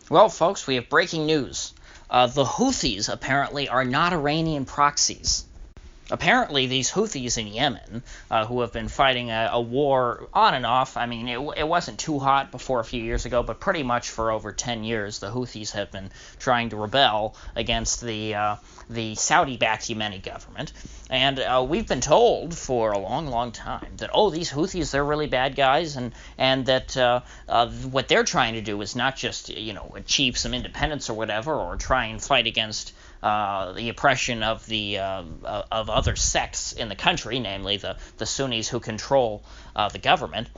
Well, folks, we have breaking news. The Houthis apparently are not Iranian proxies. Apparently, these Houthis in Yemen, who have been fighting a war on and off, I mean, it wasn't too hot before a few years ago, but pretty much for over 10 years, the Houthis have been trying to rebel against the Saudi-backed Yemeni government. And we've been told for a long, long time that, oh, these Houthis, they're really bad guys, and that what they're trying to do is not just, achieve some independence or whatever, or try and fight against the oppression of of other sects in the country, namely the Sunnis who control the government.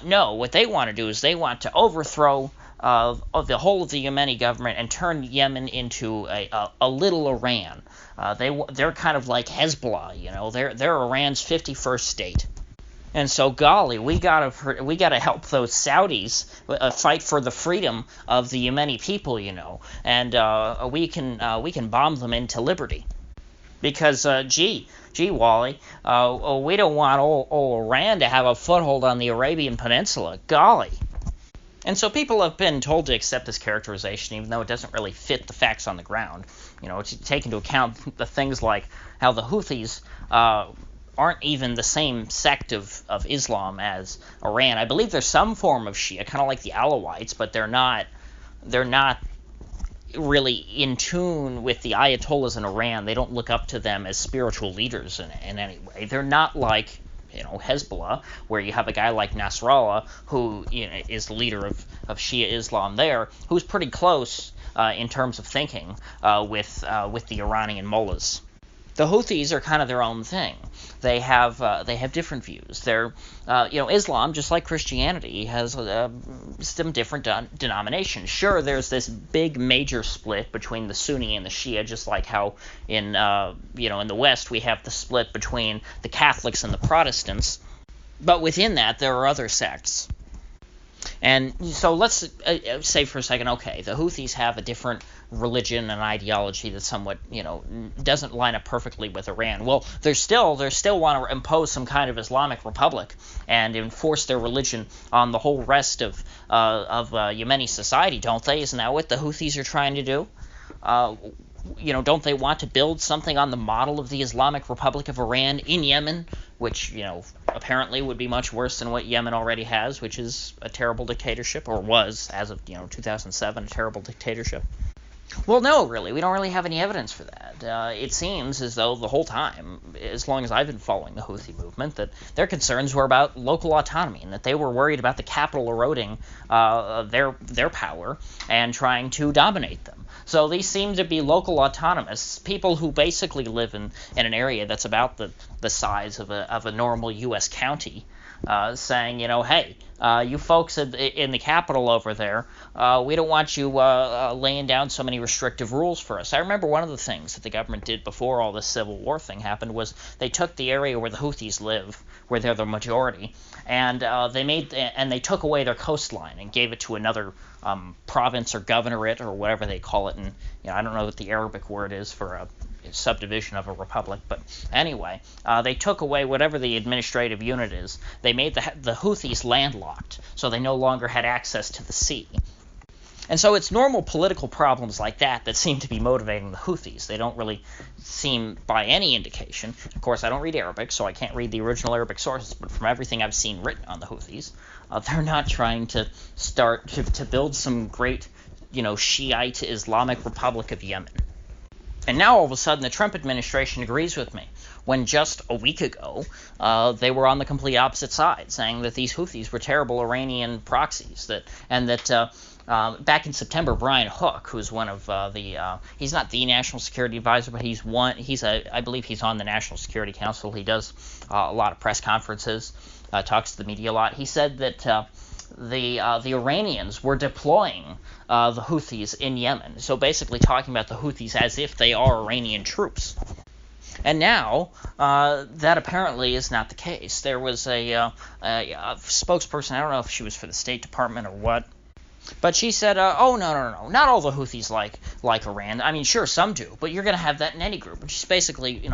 No, what they want to do is they want to overthrow the whole of the Yemeni government and turn Yemen into a little Iran. They're kind of like Hezbollah, they're Iran's 51st state. And so, golly, we gotta help those Saudis fight for the freedom of the Yemeni people, and we can bomb them into liberty. Because, gee, Wally, we don't want old Iran to have a foothold on the Arabian Peninsula. Golly. And so people have been told to accept this characterization, even though it doesn't really fit the facts on the ground. To take into account the things like how the Houthis aren't even the same sect of Islam as Iran. I believe there's some form of Shia, kind of like the Alawites, but they're not really in tune with the Ayatollahs in Iran. They don't look up to them as spiritual leaders in any way. They're not like Hezbollah, where you have a guy like Nasrallah, who is the leader of Shia Islam there, who's pretty close in terms of thinking with the Iranian mullahs. The Houthis are kind of their own thing. They have different views. They're Islam, just like Christianity, has some different denominations. Sure, there's this big major split between the Sunni and the Shia, just like how in in the West we have the split between the Catholics and the Protestants. But within that, there are other sects. And so let's say for a second, okay, the Houthis have a different religion and ideology that somewhat, doesn't line up perfectly with Iran. Well, they still want to impose some kind of Islamic republic and enforce their religion on the whole rest of Yemeni society, don't they? Isn't that what the Houthis are trying to do? Don't they want to build something on the model of the Islamic Republic of Iran in Yemen, which, apparently would be much worse than what Yemen already has, which is a terrible dictatorship, or was, as of, 2007, a terrible dictatorship? Well, no, really. We don't really have any evidence for that. It seems as though the whole time, as long as I've been following the Houthi movement, that their concerns were about local autonomy and that they were worried about the capital eroding their power and trying to dominate them. So these seem to be local autonomists, people who basically live in an area that's about the size of a normal U.S. county, saying, hey, you folks in the capital over there, we don't want you laying down so many restrictive rules for us. I remember one of the things that the government did before all this Civil War thing happened was they took the area where the Houthis live, where they're the majority, and they took away their coastline and gave it to another province or governorate or whatever they call it. And I don't know what the Arabic word is for a subdivision of a republic, but anyway, they took away whatever the administrative unit is. They made the Houthis landlocked, so they no longer had access to the sea. And so it's normal political problems like that seem to be motivating the Houthis. They don't really seem, by any indication, of course I don't read Arabic, so I can't read the original Arabic sources, but from everything I've seen written on the Houthis, they're not trying to start to build some great, Shiite Islamic Republic of Yemen. And now all of a sudden the Trump administration agrees with me, when just a week ago they were on the complete opposite side, saying that these Houthis were terrible Iranian proxies, back in September, Brian Hook, who's one of he's not the National Security Advisor, but I believe he's on the National Security Council. He does a lot of press conferences, talks to the media a lot. He said that the Iranians were deploying the Houthis in Yemen, so basically talking about the Houthis as if they are Iranian troops. And now, that apparently is not the case. There was a spokesperson, I don't know if she was for the State Department or what, But she said, "Oh no, not all the Houthis like Iran. I mean, sure, some do, but you're going to have that in any group." And she's basically,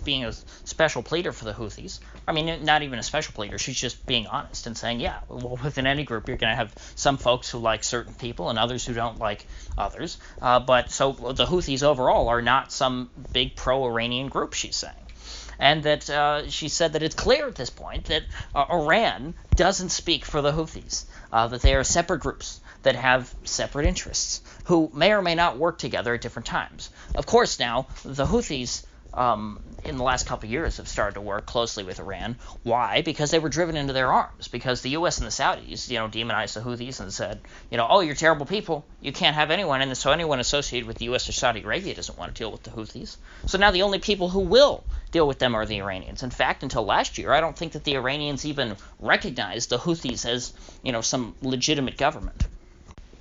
being a special pleader for the Houthis. I mean, not even a special pleader. She's just being honest and saying, yeah, well, within any group, you're going to have some folks who like certain people and others who don't like others. But so the Houthis overall are not some big pro-Iranian group, she's saying. And that she said that it's clear at this point that Iran doesn't speak for the Houthis, that they are separate groups that have separate interests, who may or may not work together at different times. Of course, now, the Houthis in the last couple of years have started to work closely with Iran. Why? Because they were driven into their arms. Because the U.S. and the Saudis, demonized the Houthis and said, oh, you're terrible people. You can't have anyone. And so anyone associated with the U.S. or Saudi Arabia doesn't want to deal with the Houthis. So now the only people who will deal with them are the Iranians. In fact, until last year, I don't think that the Iranians even recognized the Houthis as, some legitimate government.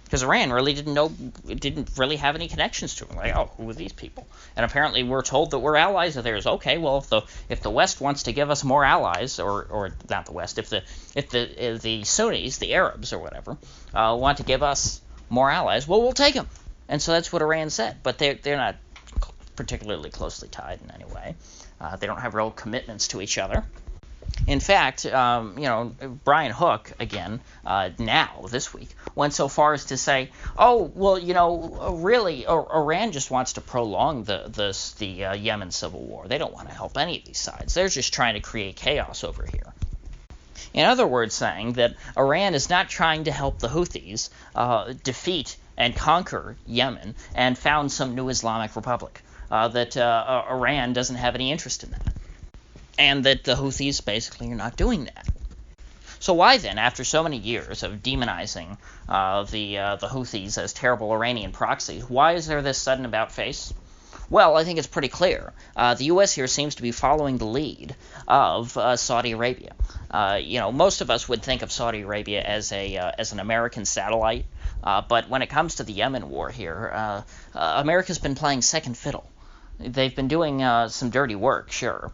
Because Iran really didn't really have any connections to them. Like, oh, who are these people? And apparently we're told that we're allies of theirs. Okay, well, if the West wants to give us more allies, or not the West, if the Sunnis, the Arabs or whatever, want to give us more allies, well, we'll take them. And so that's what Iran said. But they're not particularly closely tied in any way. They don't have real commitments to each other. In fact, Brian Hook, again, now, this week, went so far as to say, oh, well, really, Iran just wants to prolong the Yemen Civil War. They don't want to help any of these sides. They're just trying to create chaos over here. In other words, saying that Iran is not trying to help the Houthis defeat and conquer Yemen and found some new Islamic republic, that Iran doesn't have any interest in that. And that the Houthis basically are not doing that. So why then, after so many years of demonizing the Houthis as terrible Iranian proxies, why is there this sudden about-face? Well, I think it's pretty clear. The U.S. here seems to be following the lead of Saudi Arabia. Most of us would think of Saudi Arabia as an American satellite, but when it comes to the Yemen war here, America's been playing second fiddle. They've been doing some dirty work, sure.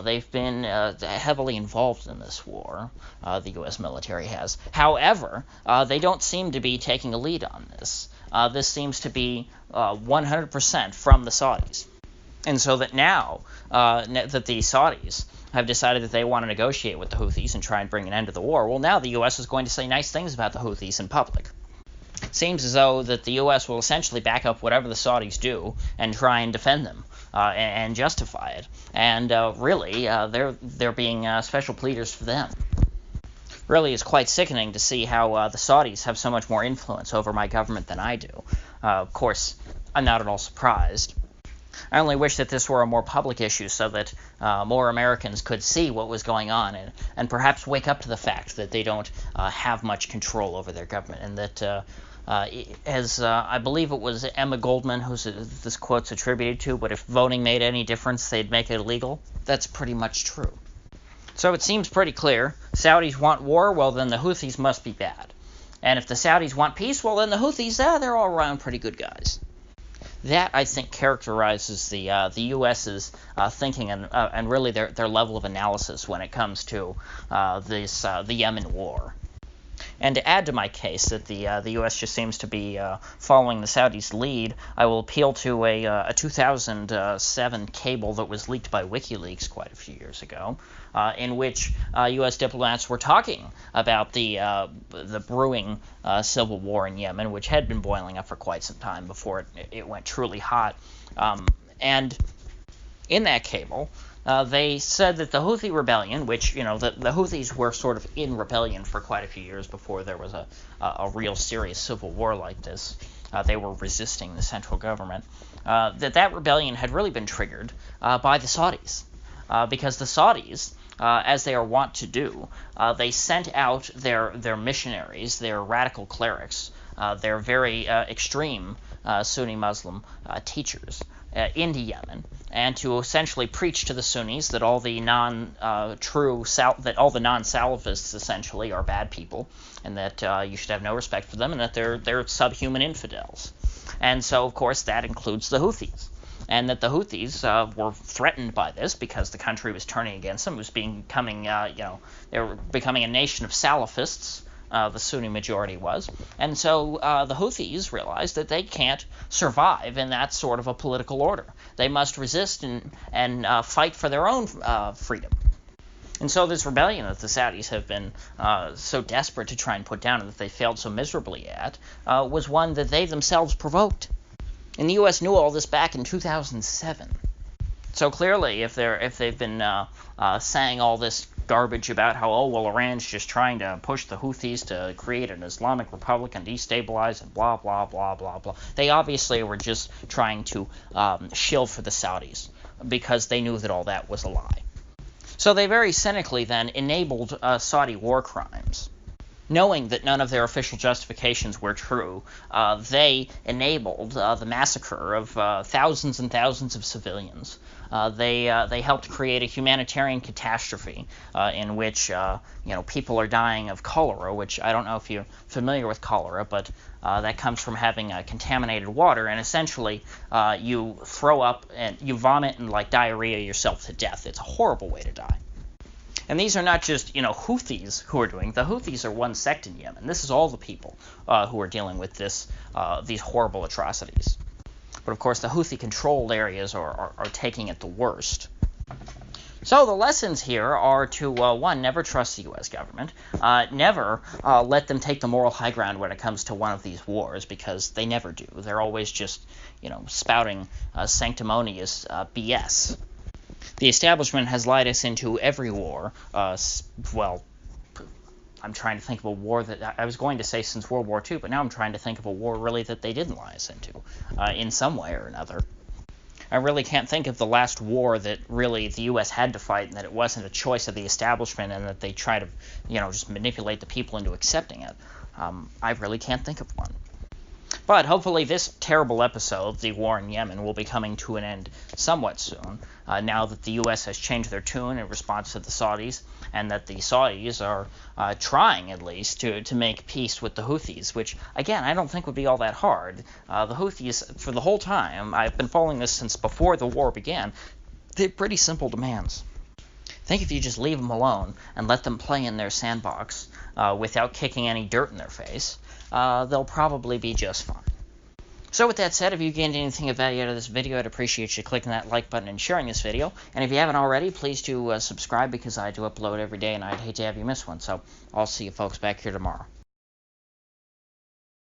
They've been heavily involved in this war, the U.S. military has. However, they don't seem to be taking a lead on this. This seems to be 100% from the Saudis. And so that now that the Saudis have decided that they want to negotiate with the Houthis and try and bring an end to the war, well, now the U.S. is going to say nice things about the Houthis in public. Seems as though that the U.S. will essentially back up whatever the Saudis do and try and defend them and justify it. And really, they're being special pleaders for them. Really, it's quite sickening to see how the Saudis have so much more influence over my government than I do. Of course, I'm not at all surprised. I only wish that this were a more public issue so that more Americans could see what was going on and perhaps wake up to the fact that they don't have much control over their government, and that as I believe it was Emma Goldman who this quote's attributed to, but if voting made any difference, they'd make it illegal. That's pretty much true. So it seems pretty clear. Saudis want war, well, then the Houthis must be bad. And if the Saudis want peace, well, then the Houthis, they're all around pretty good guys. That, I think, characterizes the U.S.'s thinking and really their level of analysis when it comes to the Yemen war. And to add to my case that the U.S. just seems to be following the Saudis' lead, I will appeal to a 2007 cable that was leaked by WikiLeaks quite a few years ago, in which U.S. diplomats were talking about the brewing civil war in Yemen, which had been boiling up for quite some time before it went truly hot. And in that cable, they said that the Houthi rebellion, which, the Houthis were sort of in rebellion for quite a few years before there was a real serious civil war like this. They were resisting the central government. That rebellion had really been triggered by the Saudis, because the Saudis, as they are wont to do, they sent out their missionaries, their radical clerics, their very extreme Sunni Muslim teachers into Yemen, and to essentially preach to the Sunnis that all the non-Salafists essentially are bad people, and that you should have no respect for them, and that they're subhuman infidels. And so, of course, that includes the Houthis. And that the Houthis were threatened by this because the country was turning against them. It was becoming, they were becoming a nation of Salafists, the Sunni majority was. And so the Houthis realized that they can't survive in that sort of a political order. They must resist and fight for their own freedom. And so this rebellion that the Saudis have been so desperate to try and put down and that they failed so miserably at was one that they themselves provoked. And the U.S. knew all this back in 2007. So clearly, if they've been saying all this garbage about how, oh, well, Iran's just trying to push the Houthis to create an Islamic Republic and destabilize and blah, blah, blah, blah, blah, they obviously were just trying to shill for the Saudis because they knew that all that was a lie. So they very cynically then enabled Saudi war crimes. Knowing that none of their official justifications were true, they enabled the massacre of thousands and thousands of civilians. They helped create a humanitarian catastrophe in which people are dying of cholera, which I don't know if you're familiar with cholera, but that comes from having contaminated water, and essentially you throw up and you vomit and like diarrhea yourself to death. It's a horrible way to die. And these are not just, Houthis who are doing. The Houthis are one sect in Yemen. This is all the people who are dealing with these horrible atrocities. But of course, the Houthi-controlled areas are taking it the worst. So the lessons here are to, one, never trust the U.S. government. Never let them take the moral high ground when it comes to one of these wars, because they never do. They're always just, spouting sanctimonious BS. The establishment has lied us into every war. Well, I'm trying to think of a war that I was going to say since World War II, but now I'm trying to think of a war really that they didn't lie us into in some way or another. I really can't think of the last war that really the U.S. had to fight and that it wasn't a choice of the establishment and that they try to, just manipulate the people into accepting it. I really can't think of one. But hopefully this terrible episode, the war in Yemen, will be coming to an end somewhat soon, now that the U.S. has changed their tune in response to the Saudis, and that the Saudis are trying, at least, to make peace with the Houthis, which, again, I don't think would be all that hard. The Houthis, for the whole time, I've been following this since before the war began, they have pretty simple demands. I think if you just leave them alone and let them play in their sandbox without kicking any dirt in their face, they'll probably be just fine. So with that said, if you gained anything of value out of this video, I'd appreciate you clicking that like button and sharing this video. And if you haven't already, please do subscribe, because I do upload every day and I'd hate to have you miss one. So I'll see you folks back here tomorrow.